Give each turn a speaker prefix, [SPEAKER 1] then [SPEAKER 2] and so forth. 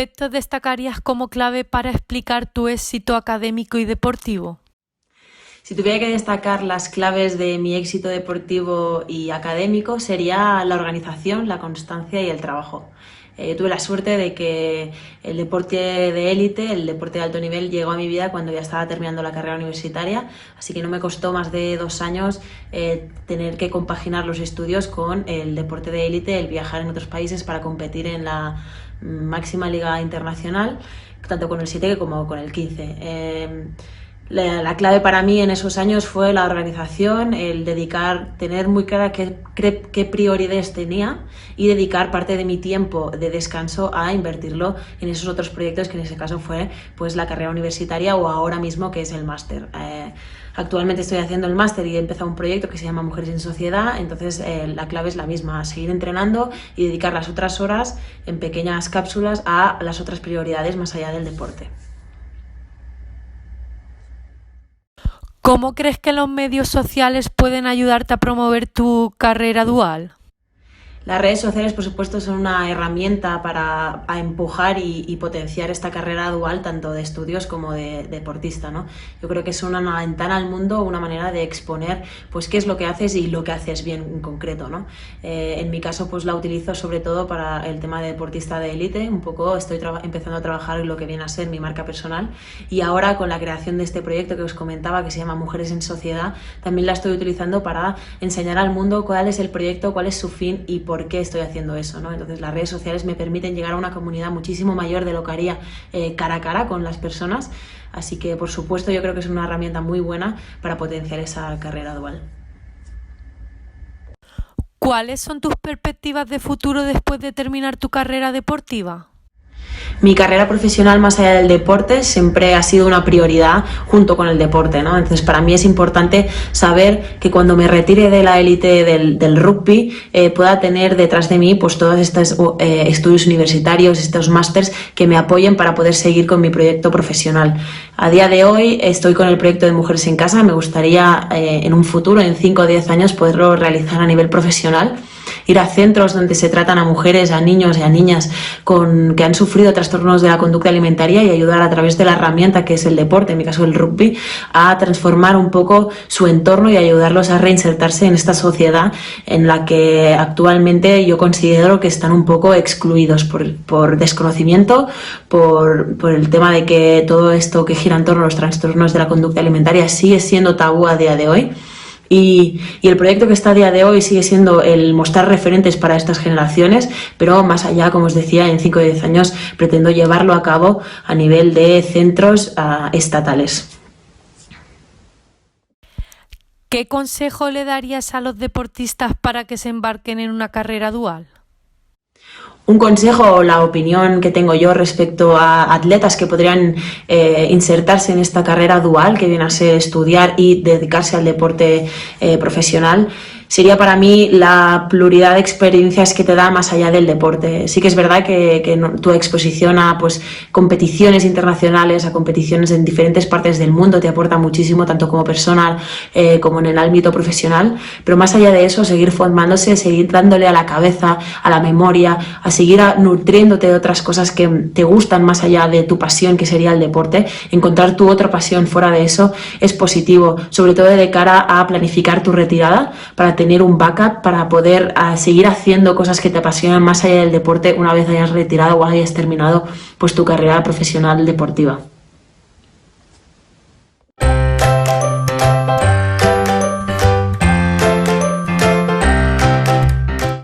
[SPEAKER 1] aspectos destacarías como clave para explicar tu éxito académico y deportivo?
[SPEAKER 2] Si tuviera que destacar las claves de mi éxito deportivo y académico, sería la organización, la constancia y el trabajo. Tuve la suerte de que el deporte de élite, el deporte de alto nivel, llegó a mi vida cuando ya estaba terminando la carrera universitaria, así que no me costó más de 2 años tener que compaginar los estudios con el deporte de élite, el viajar en otros países para competir en la máxima liga internacional, tanto con el 7 como con el 15. La clave para mí en esos años fue la organización, el tener muy clara qué prioridades tenía y dedicar parte de mi tiempo de descanso a invertirlo en esos otros proyectos, que en ese caso fue pues la carrera universitaria o ahora mismo que es el máster. Actualmente estoy haciendo el máster y he empezado un proyecto que se llama Mujeres en Sociedad, entonces la clave es la misma, seguir entrenando y dedicar las otras horas en pequeñas cápsulas a las otras prioridades más allá del deporte.
[SPEAKER 1] ¿Cómo crees que los medios sociales pueden ayudarte a promover tu carrera dual?
[SPEAKER 2] Las redes sociales, por supuesto, son una herramienta para empujar y potenciar esta carrera dual, tanto de estudios como de deportista, ¿no? Yo creo que es una ventana al mundo, una manera de exponer pues qué es lo que haces y lo que haces bien en concreto, ¿no? En mi caso, pues la utilizo sobre todo para el tema de deportista de élite. Un poco estoy empezando a trabajar en lo que viene a ser mi marca personal, y ahora con la creación de este proyecto que os comentaba, que se llama Mujeres en Sociedad, también la estoy utilizando para enseñar al mundo cuál es el proyecto, cuál es su fin y por qué estoy haciendo eso, ¿no? Entonces las redes sociales me permiten llegar a una comunidad muchísimo mayor de lo que haría cara a cara con las personas, así que por supuesto yo creo que es una herramienta muy buena para potenciar esa carrera dual.
[SPEAKER 1] ¿Cuáles son tus perspectivas de futuro después de terminar tu carrera deportiva?
[SPEAKER 2] Mi carrera profesional más allá del deporte siempre ha sido una prioridad junto con el deporte, ¿no? Entonces para mí es importante saber que cuando me retire de la élite del rugby pueda tener detrás de mí pues todos estos estudios universitarios, estos másters que me apoyen para poder seguir con mi proyecto profesional. A día de hoy estoy con el proyecto de Mujeres en Casa, me gustaría en un futuro, en 5 o 10 años, poderlo realizar a nivel profesional, ir a centros donde se tratan a mujeres, a niños y a niñas que han sufrido trastornos de la conducta alimentaria y ayudar a través de la herramienta que es el deporte, en mi caso el rugby, a transformar un poco su entorno y ayudarlos a reinsertarse en esta sociedad en la que actualmente yo considero que están un poco excluidos por desconocimiento, por el tema de que todo esto que gira en torno a los trastornos de la conducta alimentaria sigue siendo tabú a día de hoy. Y el proyecto que está a día de hoy sigue siendo el mostrar referentes para estas generaciones, pero más allá, como os decía, en 5 o 10 años pretendo llevarlo a cabo a nivel de centros estatales.
[SPEAKER 1] ¿Qué consejo le darías a los deportistas para que se embarquen en una carrera dual?
[SPEAKER 2] Un consejo o la opinión que tengo yo respecto a atletas que podrían insertarse en esta carrera dual, que viene a ser estudiar y dedicarse al deporte profesional, sería para mí la pluralidad de experiencias que te da más allá del deporte. Sí que es verdad que tu exposición a pues, competiciones internacionales, a competiciones en diferentes partes del mundo te aporta muchísimo, tanto como persona como en el ámbito profesional, pero más allá de eso, seguir formándose, seguir dándole a la cabeza, a la memoria, a seguir nutriéndote de otras cosas que te gustan más allá de tu pasión, que sería el deporte. Encontrar tu otra pasión fuera de eso es positivo, sobre todo de cara a planificar tu retirada, para tener un backup, para poder seguir haciendo cosas que te apasionan más allá del deporte una vez hayas retirado o hayas terminado pues tu carrera profesional deportiva.